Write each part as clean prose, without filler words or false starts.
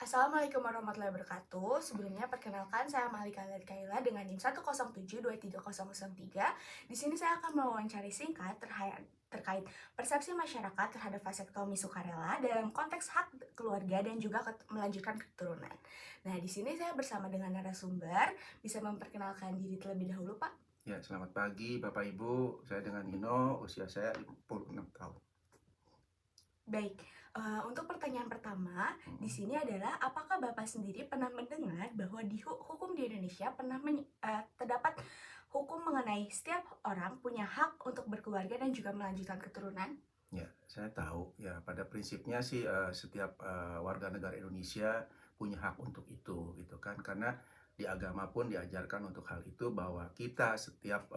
Assalamualaikum warahmatullahi wabarakatuh. Sebelumnya perkenalkan saya Malika Kaila dengan NIM 107233003. Di sini saya akan mewawancari singkat terkait persepsi masyarakat terhadap vasektomi sukarela dalam konteks hak keluarga dan juga melanjutkan keturunan. Nah, di sini saya bersama dengan narasumber. Bisa memperkenalkan diri terlebih dahulu, Pak? Ya, selamat pagi Bapak Ibu. Saya dengan Nino, usia saya 56 tahun. Baik, untuk pertanyaan pertama di sini adalah apakah Bapak sendiri pernah mendengar bahwa di hukum di Indonesia terdapat hukum mengenai setiap orang punya hak untuk berkeluarga dan juga melanjutkan keturunan? Ya, saya tahu ya pada prinsipnya sih setiap warga negara Indonesia punya hak untuk itu gitu kan karena di agama pun diajarkan untuk hal itu bahwa kita setiap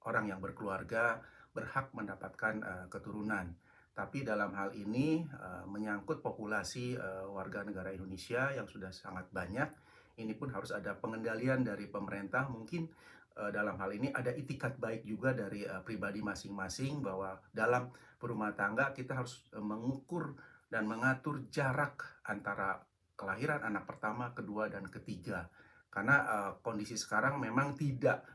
orang yang berkeluarga berhak mendapatkan keturunan. Tapi dalam hal ini menyangkut populasi warga negara Indonesia yang sudah sangat banyak, ini pun harus ada pengendalian dari pemerintah. Mungkin dalam hal ini ada itikat baik juga dari pribadi masing-masing bahwa dalam berumah tangga kita harus mengukur dan mengatur jarak antara kelahiran anak pertama, kedua, dan ketiga. Karena kondisi sekarang memang tidak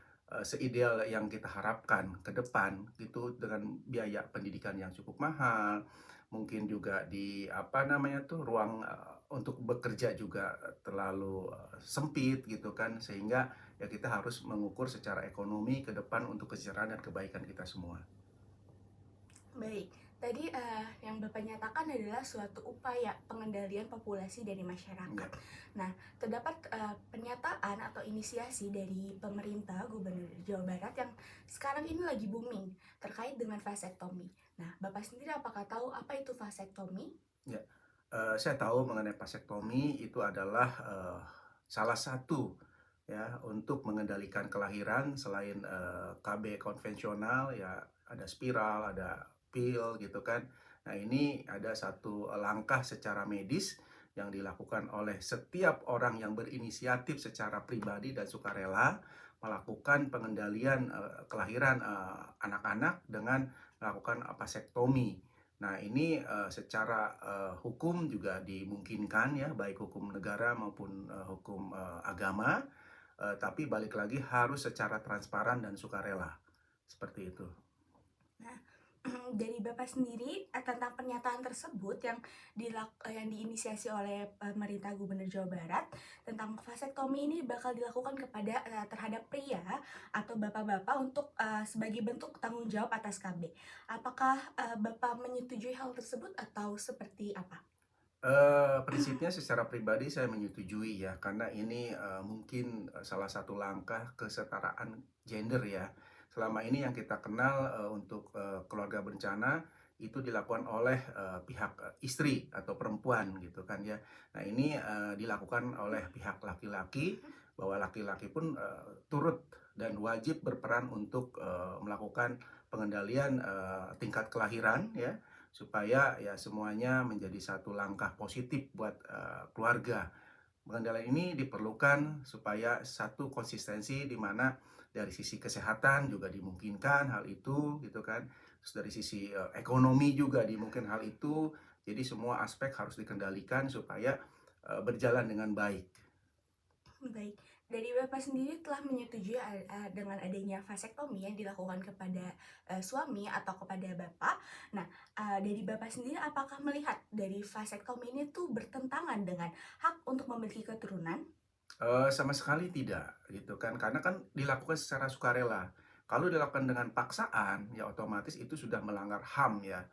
seideal yang kita harapkan ke depan gitu dengan biaya pendidikan yang cukup mahal, mungkin juga di apa namanya tuh ruang untuk bekerja juga terlalu sempit gitu kan sehingga ya kita harus mengukur secara ekonomi ke depan untuk kesejahteraan dan kebaikan kita semua. Baik, tadi yang Bapak nyatakan adalah suatu upaya pengendalian populasi dari masyarakat. Ya. Nah, terdapat pernyataan atau inisiasi dari pemerintah Gubernur Jawa Barat yang sekarang ini lagi booming terkait dengan vasektomi. Nah, Bapak sendiri apakah tahu apa itu vasektomi? Ya, saya tahu mengenai vasektomi itu adalah salah satu ya untuk mengendalikan kelahiran selain KB konvensional ya ada spiral, ada pil gitu kan. Nah, ini ada satu langkah secara medis yang dilakukan oleh setiap orang yang berinisiatif secara pribadi dan sukarela melakukan pengendalian kelahiran anak-anak dengan melakukan vasektomi. Nah, ini secara hukum juga dimungkinkan ya, baik hukum negara maupun hukum agama, tapi balik lagi harus secara transparan dan sukarela. Seperti itu. Nah, dari Bapak sendiri tentang pernyataan tersebut yang diinisiasi oleh pemerintah Gubernur Jawa Barat tentang vasektomi ini bakal dilakukan terhadap pria atau bapak-bapak untuk sebagai bentuk tanggung jawab atas KB. Apakah Bapak menyetujui hal tersebut atau seperti apa? Prinsipnya secara pribadi saya menyetujui ya, karena ini mungkin salah satu langkah kesetaraan gender ya. Selama ini yang kita kenal untuk keluarga berencana itu dilakukan oleh pihak istri atau perempuan gitu kan ya. Nah, ini dilakukan oleh pihak laki-laki bahwa laki-laki pun turut dan wajib berperan untuk melakukan pengendalian tingkat kelahiran ya supaya ya semuanya menjadi satu langkah positif buat keluarga. Pengendalian ini diperlukan supaya satu konsistensi di mana dari sisi kesehatan juga dimungkinkan hal itu gitu kan. Terus dari sisi ekonomi juga dimungkinkan hal itu. Jadi semua aspek harus dikendalikan supaya berjalan dengan baik. Baik, dari Bapak sendiri telah menyetujui dengan adanya vasektomi yang dilakukan kepada suami atau kepada Bapak. Nah, dari Bapak sendiri apakah melihat dari vasektomi ini tuh bertentangan dengan hak untuk memiliki keturunan? Sama sekali tidak, gitu kan. Karena kan dilakukan secara sukarela. Kalau dilakukan dengan paksaan, ya otomatis itu sudah melanggar HAM ya.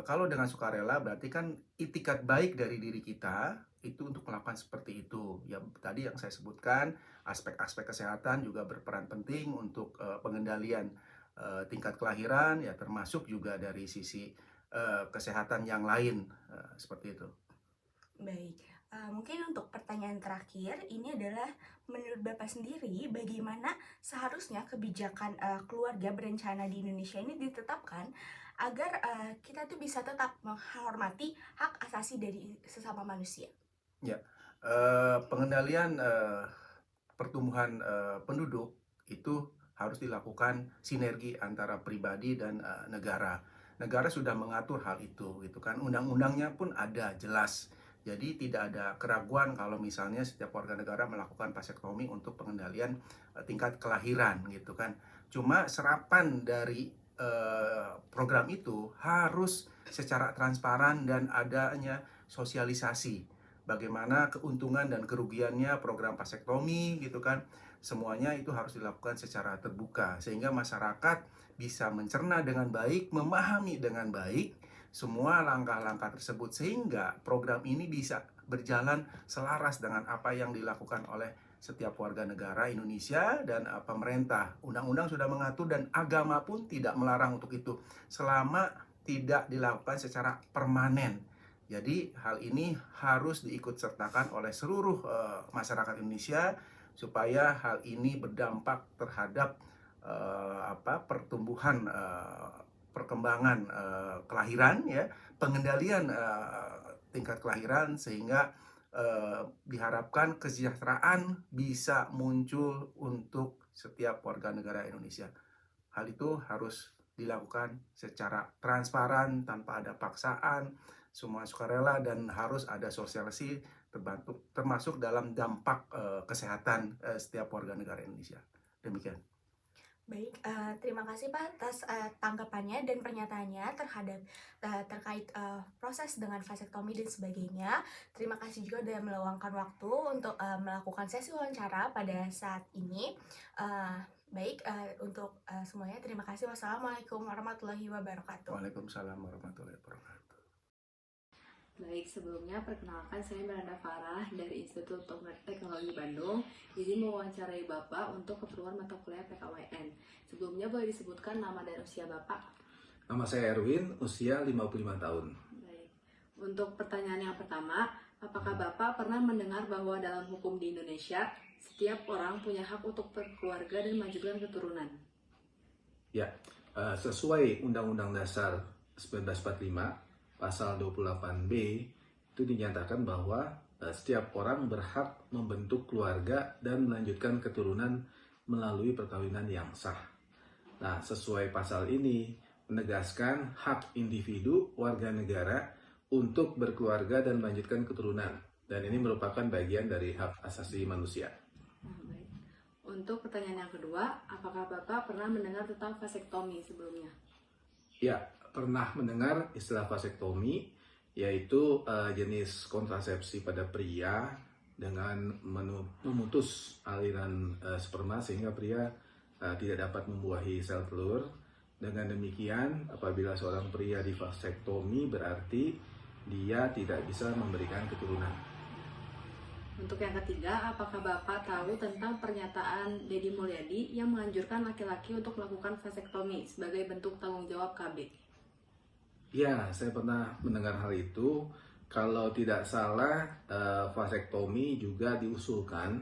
Kalau dengan sukarela berarti kan itikat baik dari diri kita itu untuk melakukan seperti itu. Ya tadi yang saya sebutkan, aspek-aspek kesehatan juga berperan penting untuk pengendalian tingkat kelahiran, ya termasuk juga dari sisi kesehatan yang lain, seperti itu. Baik, mungkin untuk pertanyaan terakhir ini adalah menurut Bapak sendiri bagaimana seharusnya kebijakan keluarga berencana di Indonesia ini ditetapkan agar kita tuh bisa tetap menghormati hak asasi dari sesama manusia. Ya, pengendalian pertumbuhan penduduk itu harus dilakukan sinergi antara pribadi dan negara. Negara sudah mengatur hal itu, gitu kan. Undang-undangnya pun ada jelas Jadi tidak ada keraguan kalau misalnya setiap warga negara melakukan vasektomi untuk pengendalian tingkat kelahiran gitu kan. Cuma serapan dari program itu harus secara transparan dan adanya sosialisasi bagaimana keuntungan dan kerugiannya program vasektomi gitu kan. Semuanya itu harus dilakukan secara terbuka sehingga masyarakat bisa mencerna dengan baik, memahami dengan baik semua langkah-langkah tersebut sehingga program ini bisa berjalan selaras dengan apa yang dilakukan oleh setiap warga negara Indonesia dan pemerintah. Undang-undang sudah mengatur dan agama pun tidak melarang untuk itu selama tidak dilakukan secara permanen. Jadi hal ini harus diikut sertakan oleh seluruh masyarakat Indonesia supaya hal ini berdampak terhadap pertumbuhan perkembangan kelahiran ya, pengendalian tingkat kelahiran sehingga diharapkan kesejahteraan bisa muncul untuk setiap warga negara Indonesia. Hal itu harus dilakukan secara transparan tanpa ada paksaan, semua sukarela dan harus ada sosialisasi termasuk dalam dampak kesehatan setiap warga negara Indonesia. Demikian. Baik, terima kasih Pak atas tanggapannya dan pernyataannya terkait proses dengan vasektomi dan sebagainya. Terima kasih juga sudah meluangkan waktu untuk melakukan sesi wawancara pada saat ini. Untuk semuanya terima kasih. Wassalamualaikum warahmatullahi wabarakatuh. Waalaikumsalam warahmatullahi wabarakatuh. Baik, sebelumnya perkenalkan saya Miranda Farah dari Institut Teknologi Bandung. Izin mewawancarai Bapak untuk keperluan mata kuliah PKWN. Sebelumnya boleh disebutkan nama dan usia Bapak? Nama saya Erwin, usia 55 tahun. Baik. Untuk pertanyaan yang pertama, apakah Bapak pernah mendengar bahwa dalam hukum di Indonesia, setiap orang punya hak untuk berkeluarga dan melanjutkan keturunan? Ya, sesuai Undang-Undang Dasar 1945, Pasal 28B, itu dinyatakan bahwa setiap orang berhak membentuk keluarga dan melanjutkan keturunan melalui perkawinan yang sah. Nah, sesuai pasal ini menegaskan hak individu warga negara untuk berkeluarga dan melanjutkan keturunan. Dan ini merupakan bagian dari hak asasi manusia. Baik. Untuk pertanyaan yang kedua, apakah Bapak pernah mendengar tentang vasektomi sebelumnya? Ya, pernah mendengar istilah vasektomi, yaitu jenis kontrasepsi pada pria dengan memutus aliran sperma sehingga pria tidak dapat membuahi sel telur. Dengan demikian, apabila seorang pria divasektomi berarti dia tidak bisa memberikan keturunan. Untuk yang ketiga, apakah Bapak tahu tentang pernyataan Deddy Mulyadi yang menganjurkan laki-laki untuk melakukan vasektomi sebagai bentuk tanggung jawab KB? Ya, saya pernah mendengar hal itu. Kalau tidak salah, vasektomi juga diusulkan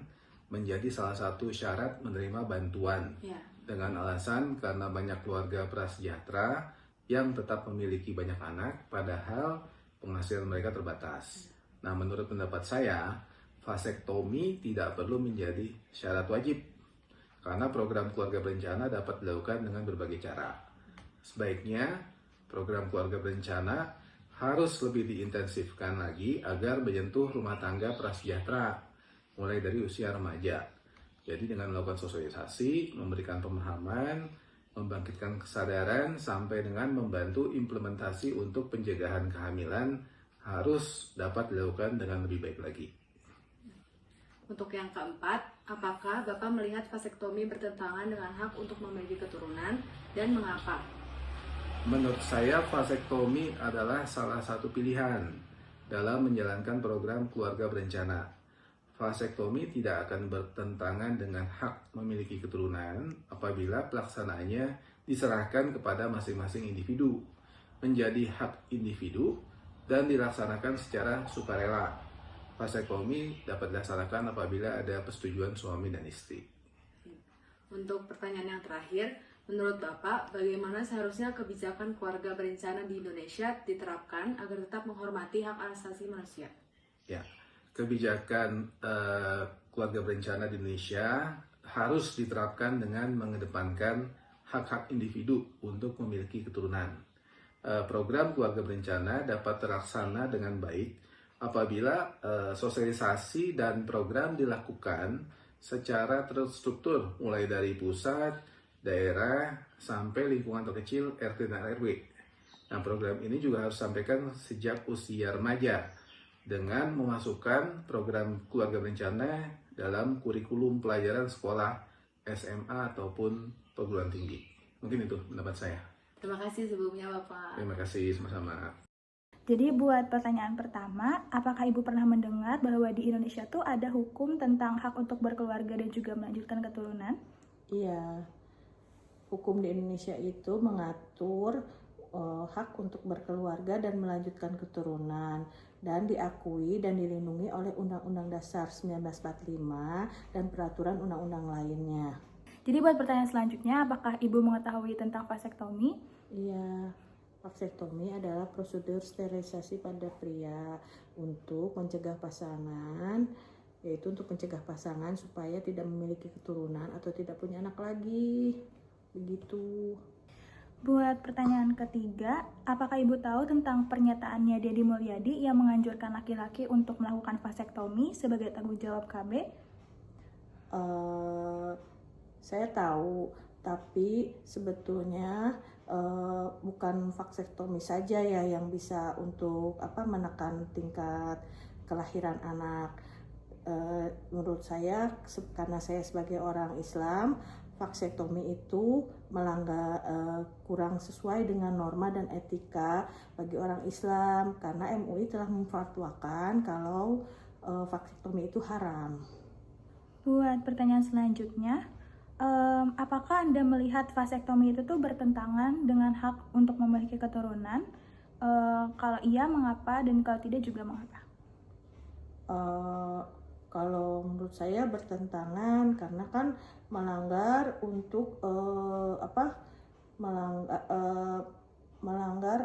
menjadi salah satu syarat menerima bantuan. Ya. Dengan alasan karena banyak keluarga prasejahtera yang tetap memiliki banyak anak, padahal penghasilan mereka terbatas. Nah, menurut pendapat saya, vasektomi tidak perlu menjadi syarat wajib, karena program keluarga berencana dapat dilakukan dengan berbagai cara. Sebaiknya, program keluarga berencana harus lebih diintensifkan lagi agar menyentuh rumah tangga prasejahtera mulai dari usia remaja. Jadi dengan melakukan sosialisasi, memberikan pemahaman, membangkitkan kesadaran, sampai dengan membantu implementasi untuk pencegahan kehamilan harus dapat dilakukan dengan lebih baik lagi. Untuk yang keempat, apakah Bapak melihat vasektomi bertentangan dengan hak untuk memiliki keturunan dan mengapa? Menurut saya, vasektomi adalah salah satu pilihan dalam menjalankan program keluarga berencana. Vasektomi tidak akan bertentangan dengan hak memiliki keturunan apabila pelaksanaannya diserahkan kepada masing-masing individu, menjadi hak individu dan dilaksanakan secara sukarela. Vasektomi dapat dilaksanakan apabila ada persetujuan suami dan istri. Untuk pertanyaan yang terakhir, menurut Bapak, bagaimana seharusnya kebijakan keluarga berencana di Indonesia diterapkan agar tetap menghormati hak asasi manusia? Ya, kebijakan keluarga berencana di Indonesia harus diterapkan dengan mengedepankan hak-hak individu untuk memiliki keturunan. Program keluarga berencana dapat terlaksana dengan baik apabila sosialisasi dan program dilakukan secara terstruktur mulai dari pusat, daerah, sampai lingkungan terkecil RT dan RW. Nah, program ini juga harus disampaikan sejak usia remaja dengan memasukkan program keluarga berencana dalam kurikulum pelajaran sekolah SMA ataupun perguruan tinggi. Mungkin itu pendapat saya. Terima kasih sebelumnya Bapak. Terima kasih sama-sama. Jadi buat pertanyaan pertama, apakah Ibu pernah mendengar bahwa di Indonesia tuh ada hukum tentang hak untuk berkeluarga dan juga melanjutkan keturunan? Iya, hukum di Indonesia itu mengatur hak untuk berkeluarga dan melanjutkan keturunan dan diakui dan dilindungi oleh Undang-Undang Dasar 1945 dan peraturan undang-undang lainnya. Jadi buat pertanyaan selanjutnya, apakah Ibu mengetahui tentang vasektomi? Iya, vaksektomi adalah prosedur sterilisasi pada pria untuk mencegah pasangan, yaitu untuk mencegah pasangan supaya tidak memiliki keturunan atau tidak punya anak lagi. Begitu. Buat pertanyaan ketiga, apakah Ibu tahu tentang pernyataannya Deddy Mulyadi yang menganjurkan laki-laki untuk melakukan vasektomi sebagai tanggung jawab KB? Saya tahu, tapi sebetulnya bukan vaksektomi saja ya yang bisa untuk menekan tingkat kelahiran anak. Menurut saya, karena saya sebagai orang Islam, vaksektomi itu melanggar kurang sesuai dengan norma dan etika bagi orang Islam karena MUI telah memfatwakan kalau vaksektomi itu haram. Buat pertanyaan selanjutnya, apakah Anda melihat vasektomi itu tuh bertentangan dengan hak untuk memiliki keturunan? Kalau iya, mengapa? Dan kalau tidak juga mengapa? Kalau menurut saya bertentangan karena kan melanggar untuk melanggar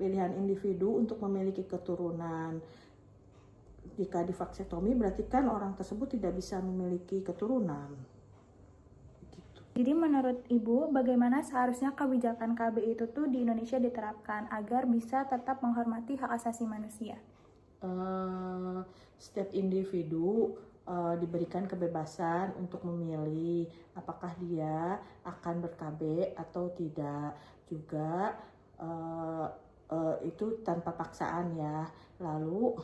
pilihan individu untuk memiliki keturunan. Jika divaksektomi berarti kan orang tersebut tidak bisa memiliki keturunan. Gitu. Jadi menurut Ibu, bagaimana seharusnya kebijakan KB itu tuh di Indonesia diterapkan agar bisa tetap menghormati hak asasi manusia? Setiap individu diberikan kebebasan untuk memilih apakah dia akan ber-KB atau tidak. Juga itu tanpa paksaan ya. Lalu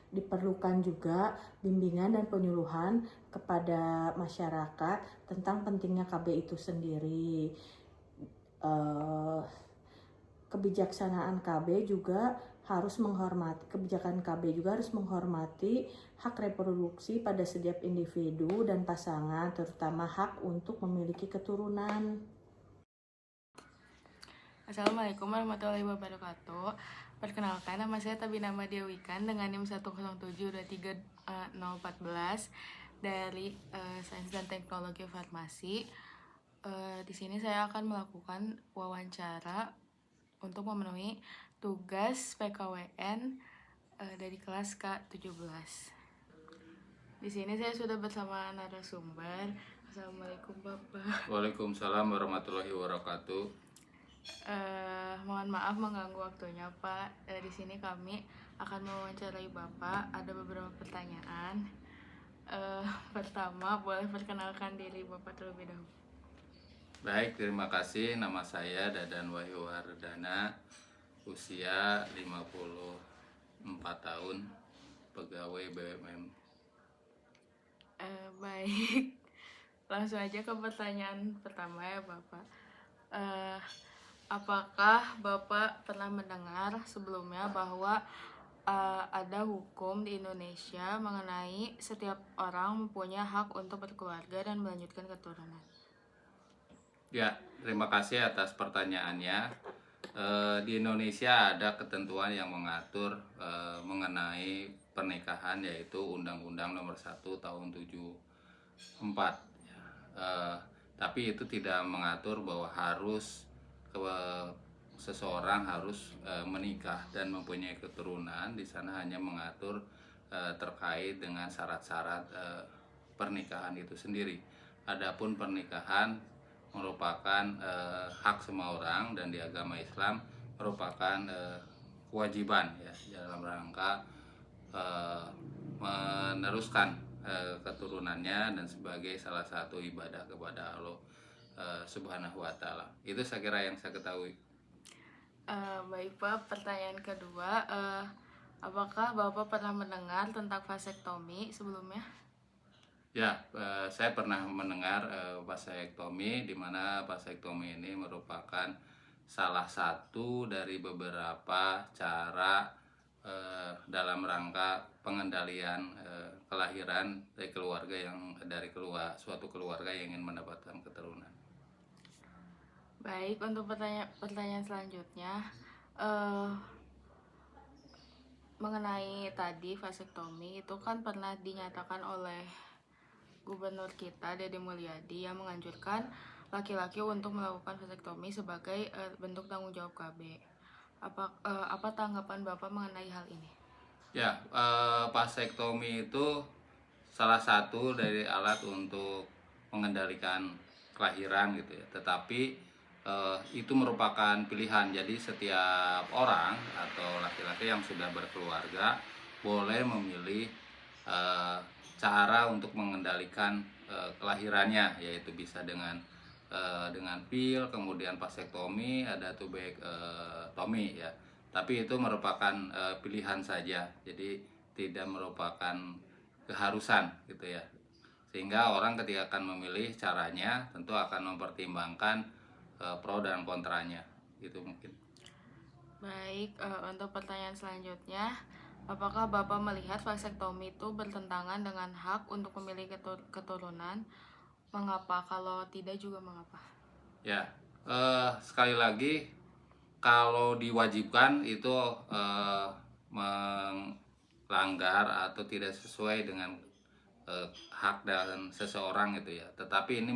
diperlukan juga bimbingan dan penyuluhan kepada masyarakat tentang pentingnya KB itu sendiri. Kebijaksanaan KB juga harus menghormati, kebijakan KB juga harus menghormati hak reproduksi pada setiap individu dan pasangan, terutama hak untuk memiliki keturunan. Assalamualaikum warahmatullahi wabarakatuh. Perkenalkan, nama saya Tabina Madia Wikan dengan NIM 107230014 dari Sains dan Teknologi Farmasi. Di sini saya akan melakukan wawancara untuk memenuhi tugas PKWN dari kelas K17. Di sini saya sudah bersama narasumber. Assalamualaikum Bapak. Waalaikumsalam warahmatullahi wabarakatuh. Mohon maaf mengganggu waktunya Pak. Di sini kami akan mewawancarai Bapak. Ada beberapa pertanyaan. Pertama, boleh perkenalkan diri Bapak terlebih dahulu. Baik, terima kasih. Nama saya Dadan Wahyu Wardana, usia 54 tahun, pegawai BUMN. Baik, langsung aja ke pertanyaan pertama ya Bapak. Apakah Bapak pernah mendengar sebelumnya bahwa ada hukum di Indonesia mengenai setiap orang mempunyai hak untuk berkeluarga dan melanjutkan keturunan? Ya, terima kasih atas pertanyaannya. Di Indonesia ada ketentuan yang mengatur mengenai pernikahan, yaitu Undang-Undang Nomor 1 Tahun 74. Tapi itu tidak mengatur bahwa harus seseorang harus menikah dan mempunyai keturunan. Di sana hanya mengatur terkait dengan syarat-syarat pernikahan itu sendiri. Adapun pernikahan merupakan hak semua orang dan di agama Islam merupakan kewajiban ya dalam rangka meneruskan keturunannya dan sebagai salah satu ibadah kepada Allah Subhanahu wa Ta'ala. Itu saya kira yang saya ketahui. Baik Pak, pertanyaan kedua, apakah Bapak pernah mendengar tentang vasektomi sebelumnya? Ya, saya pernah mendengar vasektomi, di mana vasektomi ini merupakan salah satu dari beberapa cara dalam rangka pengendalian kelahiran dari keluarga suatu keluarga yang ingin mendapatkan keturunan. Baik, untuk pertanyaan selanjutnya, mengenai tadi vasektomi itu kan pernah dinyatakan oleh Gubernur kita Deddy Mulyadi yang menganjurkan laki-laki untuk melakukan vasektomi sebagai bentuk tanggung jawab KB. Apa tanggapan Bapak mengenai hal ini? Ya, vasektomi itu salah satu dari alat untuk mengendalikan kelahiran gitu ya. Tetapi itu merupakan pilihan. Jadi setiap orang atau laki-laki yang sudah berkeluarga boleh memilih cara untuk mengendalikan kelahirannya, yaitu bisa dengan pil, kemudian vasektomi, ada tubektomi ya. Tapi itu merupakan pilihan saja, jadi tidak merupakan keharusan gitu ya. Sehingga orang ketika akan memilih caranya tentu akan mempertimbangkan pro dan kontranya, gitu mungkin. Baik, untuk pertanyaan selanjutnya, apakah Bapak melihat vasektomi itu bertentangan dengan hak untuk memilih keturunan? Mengapa? Kalau tidak juga mengapa? Ya, sekali lagi, kalau diwajibkan itu melanggar atau tidak sesuai dengan hak dan seseorang gitu ya. Tetapi ini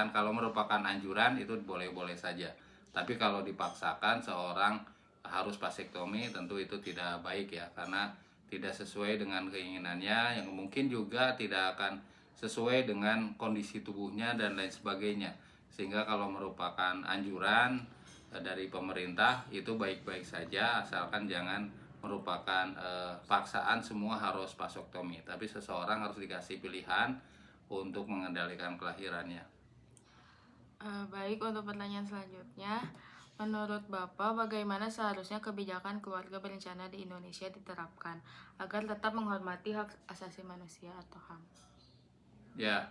kalau merupakan anjuran itu boleh-boleh saja. Tapi kalau dipaksakan seorang harus vasektomi, tentu itu tidak baik ya, karena tidak sesuai dengan keinginannya, yang mungkin juga tidak akan sesuai dengan kondisi tubuhnya dan lain sebagainya. Sehingga kalau merupakan anjuran dari pemerintah itu baik-baik saja, asalkan jangan merupakan paksaan semua harus vasektomi, tapi seseorang harus dikasih pilihan untuk mengendalikan kelahirannya. Baik, untuk pertanyaan selanjutnya, menurut Bapak bagaimana seharusnya kebijakan keluarga berencana di Indonesia diterapkan agar tetap menghormati hak asasi manusia atau HAM? Ya,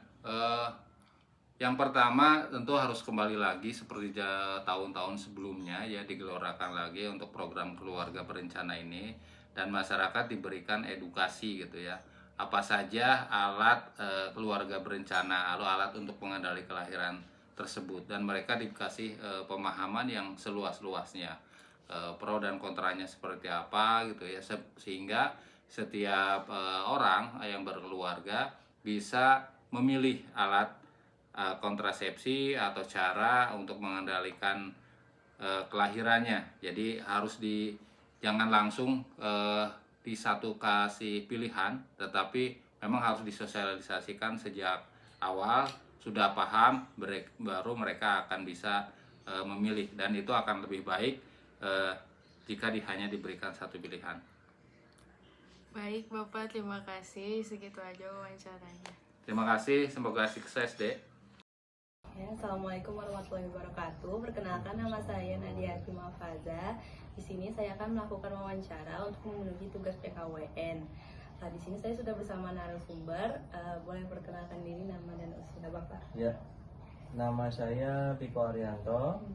yang pertama tentu harus kembali lagi seperti tahun-tahun sebelumnya ya, digelorakan lagi untuk program keluarga berencana ini, dan masyarakat diberikan edukasi gitu ya. Apa saja alat keluarga berencana atau alat untuk mengendali kelahiran tersebut, dan mereka dikasih pemahaman yang seluas-luasnya, pro dan kontranya seperti apa gitu ya, sehingga setiap orang yang berkeluarga bisa memilih alat kontrasepsi atau cara untuk mengendalikan kelahirannya. Jadi jangan langsung di satu kasih pilihan, tetapi memang harus disosialisasikan sejak awal, sudah paham baru mereka akan bisa memilih, dan itu akan lebih baik jika hanya diberikan satu pilihan. Baik Bapak, terima kasih. Segitu aja wawancaranya. Terima kasih, semoga sukses Dek. Ya, Assalamualaikum warahmatullahi wabarakatuh. Perkenalkan, nama saya Nadia Faza. Di sini saya akan melakukan wawancara untuk memenuhi tugas PKWN. Di sini saya sudah bersama narasumber. Boleh perkenalkan diri, nama dan usia Bapak? Ya, nama saya Piko Arianto.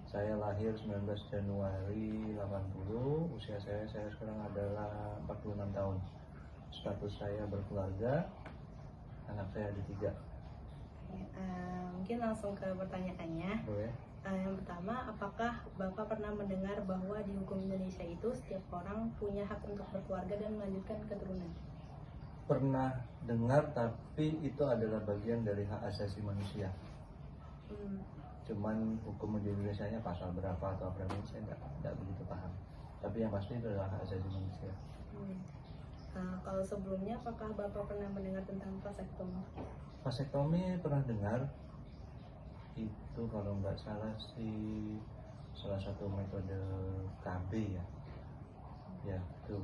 Saya lahir 19 Januari 80. Usia saya sekarang adalah 46 tahun. Status saya berkeluarga. Anak saya ada 3. Mungkin langsung ke pertanyaannya. Boleh. Yang pertama, apakah Bapak pernah mendengar bahwa di hukum Indonesia itu setiap orang punya hak untuk berkeluarga dan melanjutkan keturunan? Pernah dengar, tapi itu adalah bagian dari hak asasi manusia. Cuman hukum di Indonesia-nya pasal berapa atau apa ini saya tidak begitu paham. Tapi yang pasti itu adalah hak asasi manusia. Kalau sebelumnya, apakah Bapak pernah mendengar tentang vasektomi? Vasektomi pernah dengar. Itu kalau nggak salah sih salah satu metode KB ya. Ya, itu.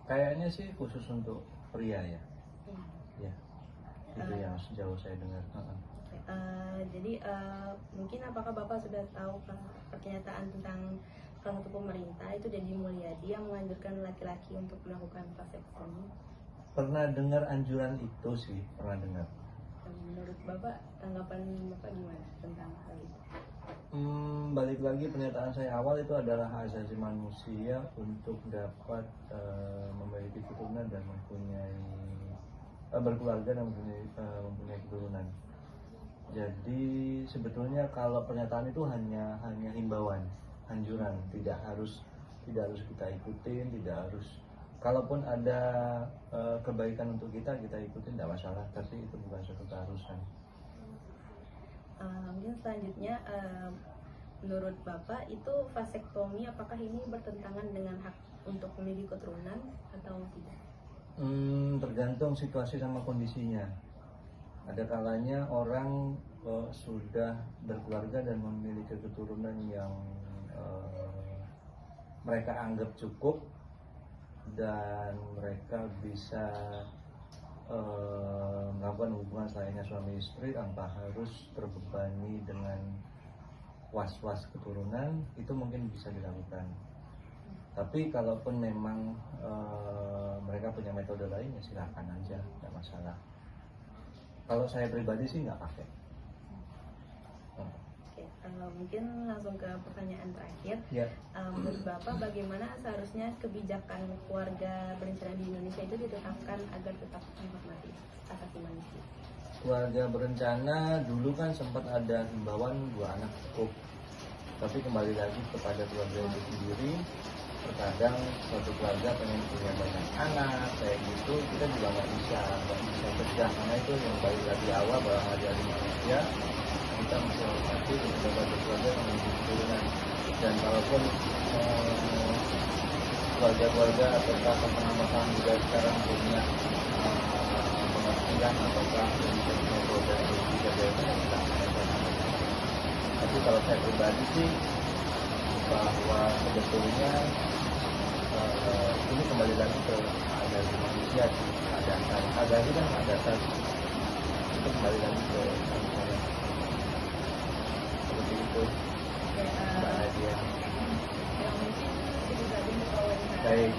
Kayaknya sih khusus untuk pria ya. Ya, itu yang sejauh saya dengar. Jadi mungkin apakah Bapak sudah tahu pernyataan tentang salah satu pemerintah itu Deddy Mulyadi yang menganjurkan laki-laki untuk melakukan vasektomi? Pernah dengar anjuran itu sih, pernah dengar. Menurut Bapak, tanggapan Bapak gimana tentang hal itu? Balik lagi pernyataan saya awal itu adalah hak asasi manusia untuk dapat memiliki keturunan dan mempunyai berkeluarga dan mempunyai keturunan. Jadi sebetulnya kalau pernyataan itu hanya himbauan, anjuran, tidak harus kita ikutin, tidak harus. Kalaupun ada kebaikan untuk kita ikutin tidak masalah, tapi itu bukan suatu keharusan. Mungkin selanjutnya, menurut Bapak itu vasektomi apakah ini bertentangan dengan hak untuk memiliki keturunan atau tidak? Tergantung situasi sama kondisinya. Ada kalanya orang sudah berkeluarga dan memiliki keturunan yang mereka anggap cukup dan mereka bisa melakukan hubungan selainnya suami istri tanpa harus terbebani dengan was-was keturunan, itu mungkin bisa dilakukan. Tapi kalaupun memang mereka punya metode lain ya silakan aja, nggak masalah. Kalau saya pribadi sih nggak pakai. Oke, mungkin langsung ke pertanyaan terakhir. Ya. Menurut Bapak bagaimana seharusnya kebijakan keluarga berencana di Indonesia itu ditetapkan agar tetap menghormati hak asasi manusia? Keluarga berencana dulu kan sempat ada himbauan 2 anak cukup. Tapi kembali lagi kepada keluarga itu sendiri. Terkadang suatu keluarga pengen punya banyak anak kayak gitu, kita juga nggak bisa cegah, karena itu yang balik lagi awal bahwa ada manusia, kita mesti hormati untuk dapat berkeluarga memiliki keturunan. Dan kalaupun keluarga-keluarga atau pasangan juga sekarang punya pengertian ataukah punya metode untuk dijadikan, kita akan. Tapi kalau saya pribadi sih bahwa sebetulnya ini kembali lagi ke asasi manusia sih, ada itu kan ada asas, itu kembali lagi ke manusia seperti itu. Mbak Nadia. Yang mungkin itu tadi Baik.